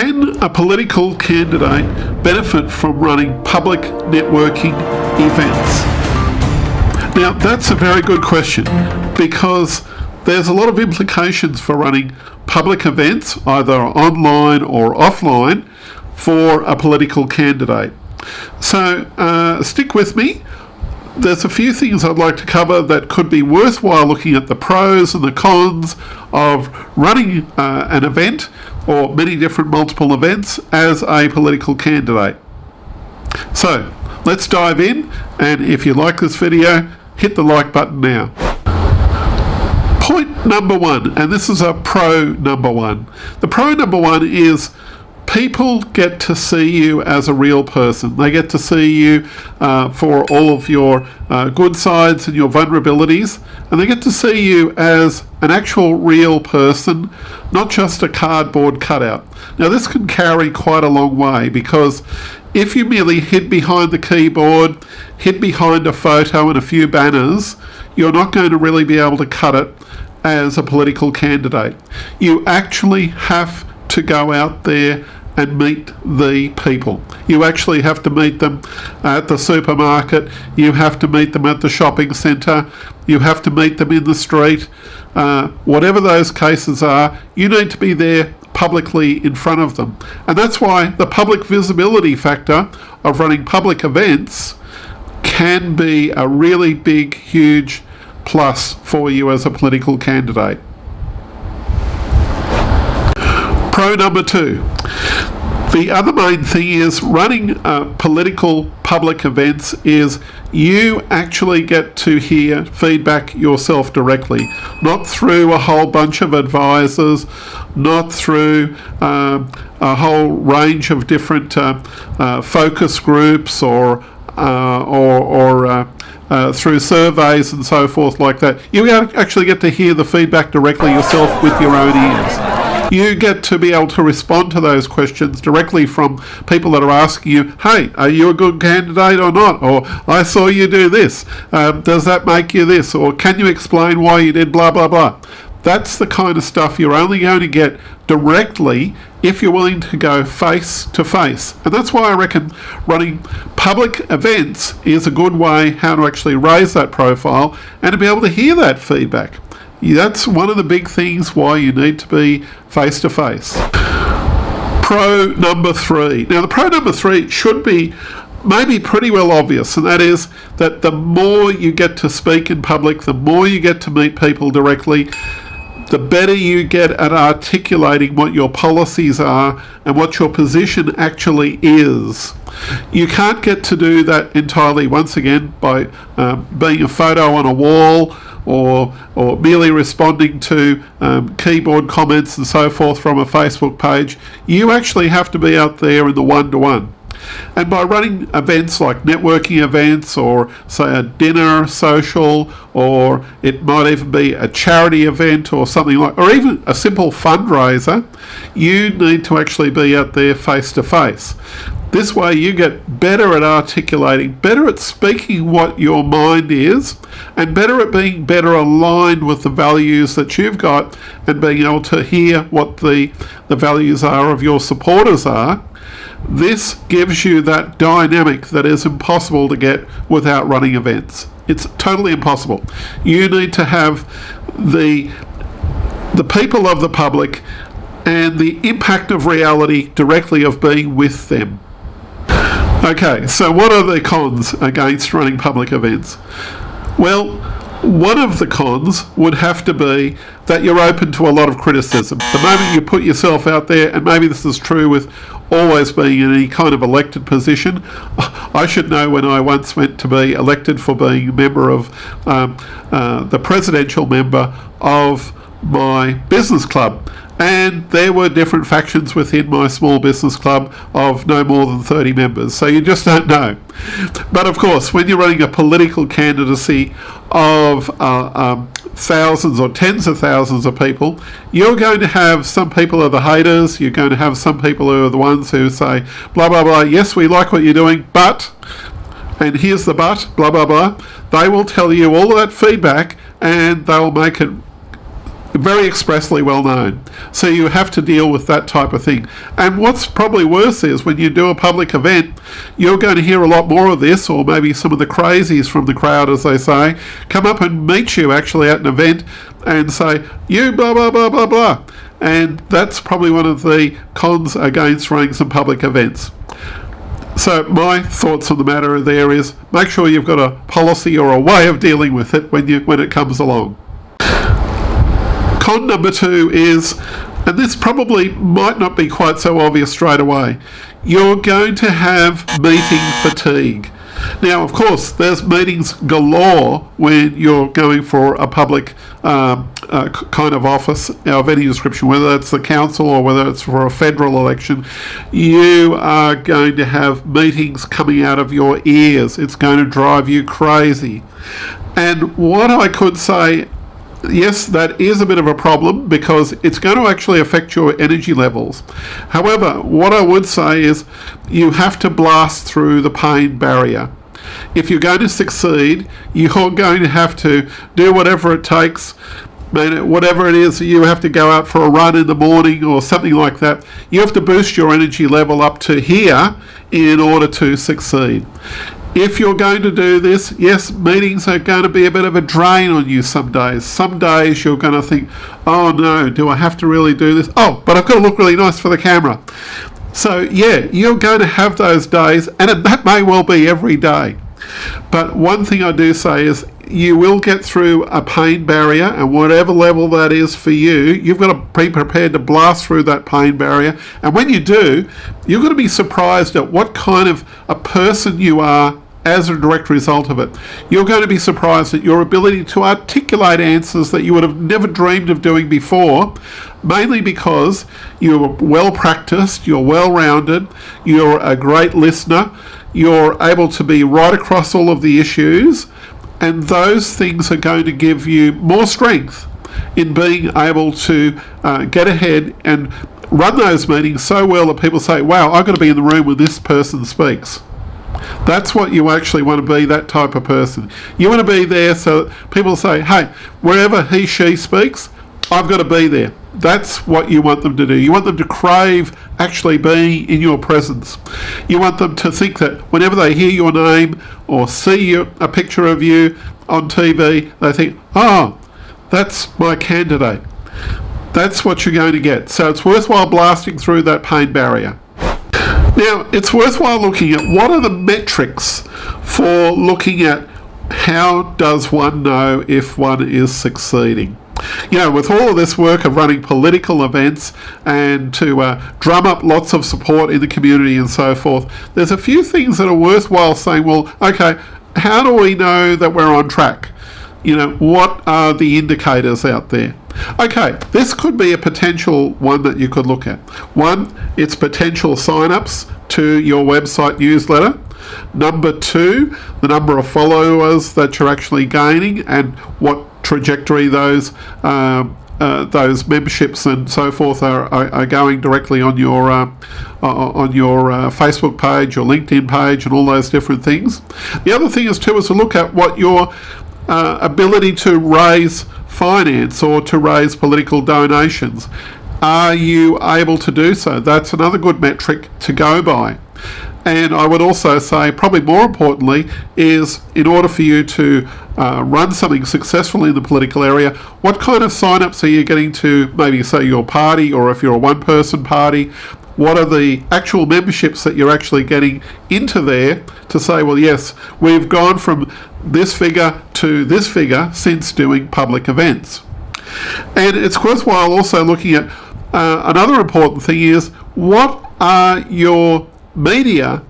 Can a political candidate benefit from running public networking events? Now, that's a very good question, because there's a lot of implications for running public events, either online or offline, for a political candidate. So stick with me. There's a few things I'd like to cover that could be worthwhile looking at the pros and the cons of running an event or many different multiple events as a political candidate. So let's dive in, and if you like this video, hit the like button now. Point number one, and this is a pro number one. The pro number one is people get to see you as a real person. They get to see you for all of your good sides and your vulnerabilities, and they get to see you as an actual real person, not just a cardboard cutout. Now, this can carry quite a long way, because if you merely hid behind the keyboard, hid behind a photo and a few banners, you're not going to really be able to cut it as a political candidate. You actually have to go out there and meet the people. You actually have to meet them at the supermarket. You have to meet them at the shopping centre. You have to meet them in the street. Whatever those cases are, you need to be there publicly in front of them. And that's why the public visibility factor of running public events can be a really big, huge plus for you as a political candidate. Pro number two. The other main thing is running political public events is you actually get to hear feedback yourself directly, not through a whole bunch of advisors, not through a whole range of different focus groups or through surveys and so forth like that. You actually get to hear the feedback directly yourself with your own ears. You get to be able to respond to those questions directly from people that are asking you, hey, are you a good candidate or not? Or I saw you do this. Does that make you this? Or can you explain why you did blah, blah, blah? That's the kind of stuff you're only going to get directly if you're willing to go face to face. And that's why I reckon running public events is a good way how to actually raise that profile and to be able to hear that feedback. That's one of the big things why you need to be face to face. Pro number three. Now, the pro number three should be maybe pretty well obvious, and that is that the more you get to speak in public, the more you get to meet people directly, the better you get at articulating what your policies are and what your position actually is. You can't get to do that entirely, once again, by being a photo on a wall or merely responding to keyboard comments and so forth from a Facebook page. You actually have to be out there in the one-to-one. And by running events like networking events, or say a dinner social, or it might even be a charity event or something like, or even a simple fundraiser, you need to actually be out there face to face. This way you get better at articulating, better at speaking what your mind is, and better at being better aligned with the values that you've got, and being able to hear what the values are of your supporters are. This gives you that dynamic that is impossible to get without running events. It's totally impossible. You need to have the people of the public and the impact of reality directly of being with them. Okay, so what are the cons against running public events? Well, one of the cons would have to be that you're open to a lot of criticism. The moment you put yourself out there, and maybe this is true with always being in any kind of elected position. I should know when I once went to be elected for being a member of the presidential member of my business club. And there were different factions within my small business club of no more than 30 members. So you just don't know. But of course, when you're running a political candidacy of thousands or tens of thousands of people, you're going to have some people who are the haters. You're going to have some people who are the ones who say, blah, blah, blah, yes, we like what you're doing, but, and here's the but, blah, blah, blah. They will tell you all of that feedback, and they'll make it very expressly well known. So you have to deal with that type of thing. And what's probably worse is when you do a public event, you're going to hear a lot more of this, or maybe some of the crazies from the crowd, as they say, come up and meet you actually at an event and say, you blah, blah, blah, blah, blah. And that's probably one of the cons against running some public events. So my thoughts on the matter there is make sure you've got a policy or a way of dealing with it when it comes along. Con number 2 is, and this probably might not be quite so obvious straight away, you're going to have meeting fatigue. Now, of course, there's meetings galore when you're going for a public kind of office of any description, whether it's the council or whether it's for a federal election. You are going to have meetings coming out of your ears. It's going to drive you crazy. And what I could say, yes, that is a bit of a problem because it's going to actually affect your energy levels. However, what I would say is you have to blast through the pain barrier. If you're going to succeed, you're going to have to do whatever it takes. Whatever it is, you have to go out for a run in the morning or something like that. You have to boost your energy level up to here in order to succeed. If you're going to do this, yes, meetings are going to be a bit of a drain on you some days. Some days you're going to think, oh no, do I have to really do this? Oh, but I've got to look really nice for the camera. So yeah, you're going to have those days, and that may well be every day. But one thing I do say is you will get through a pain barrier, and whatever level that is for you, you've got to be prepared to blast through that pain barrier. And when you do, you're going to be surprised at what kind of a person you are as a direct result of it. You're going to be surprised at your ability to articulate answers that you would have never dreamed of doing before, mainly because you're well practiced, you're well rounded, you're a great listener, you're able to be right across all of the issues, and those things are going to give you more strength in being able to get ahead and run those meetings so well that people say, wow, I've got to be in the room when this person speaks. That's what you actually want to be, that type of person. You want to be there so that people say, hey, wherever he, she speaks, I've got to be there. That's what you want them to do. You want them to crave actually being in your presence. You want them to think that whenever they hear your name or see a picture of you on TV, they think, oh, that's my candidate. That's what you're going to get. So it's worthwhile blasting through that pain barrier. Now, it's worthwhile looking at what are the metrics for looking at how does one know if one is succeeding. You know, with all of this work of running political events and to drum up lots of support in the community and so forth, there's a few things that are worthwhile saying, well, okay, how do we know that we're on track? You know, what are the indicators out there? Okay, this could be a potential one that you could look at. One, it's potential sign-ups to your website newsletter. Number 2, the number of followers that you're actually gaining and what trajectory those memberships and so forth are going directly on your Facebook page, your LinkedIn page, and all those different things. The other thing is to look at what your ability to raise finance or to raise political donations. Are you able to do so? That's another good metric to go by. And I would also say, probably more importantly, is in order for you to run something successfully in the political area, what kind of sign-ups are you getting to maybe say your party, or if you're a one-person party, what are the actual memberships that you're actually getting into there to say, well, yes, we've gone from this figure to this figure since doing public events. And it's worthwhile also looking at another important thing is, what are your media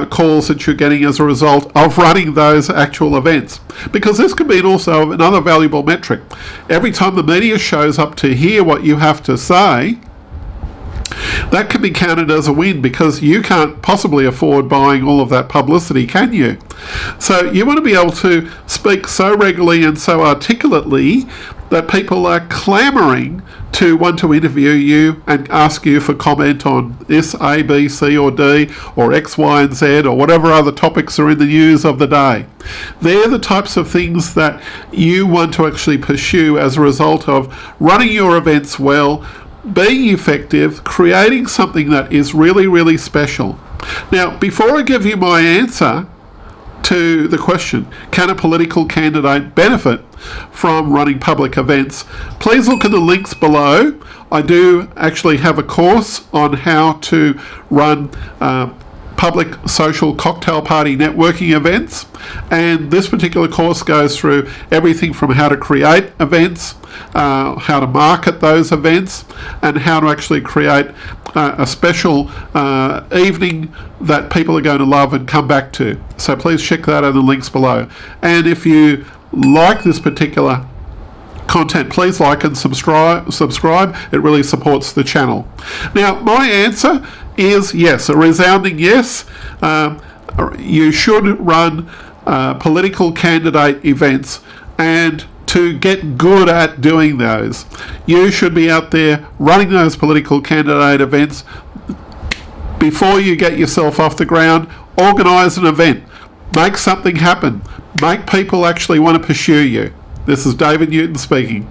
calls that you're getting as a result of running those actual events? Because this could be also another valuable metric. Every time the media shows up to hear what you have to say, that can be counted as a win, because you can't possibly afford buying all of that publicity, can you? So you want to be able to speak so regularly and so articulately that people are clamouring to want to interview you and ask you for comment on this, A, B, C or D, or X, Y and Z, or whatever other topics are in the news of the day. They're the types of things that you want to actually pursue as a result of running your events well, being effective, creating something that is really, really special. Now, before I give you my answer to the question, can a political candidate benefit from running public events, please look at the links below. I do actually have a course on how to run public social cocktail party networking events, and this particular course goes through everything from how to create events, how to market those events, and how to actually create a special evening that people are going to love and come back to. So please check that out in the links below. And if you like this particular content, please like and subscribe. It really supports the channel. Now, my answer is yes, a resounding yes. You should run political candidate events, and to get good at doing those, you should be out there running those political candidate events. Before you get yourself off the ground, organise an event, make something happen, make people actually want to pursue you. This is David Newton speaking.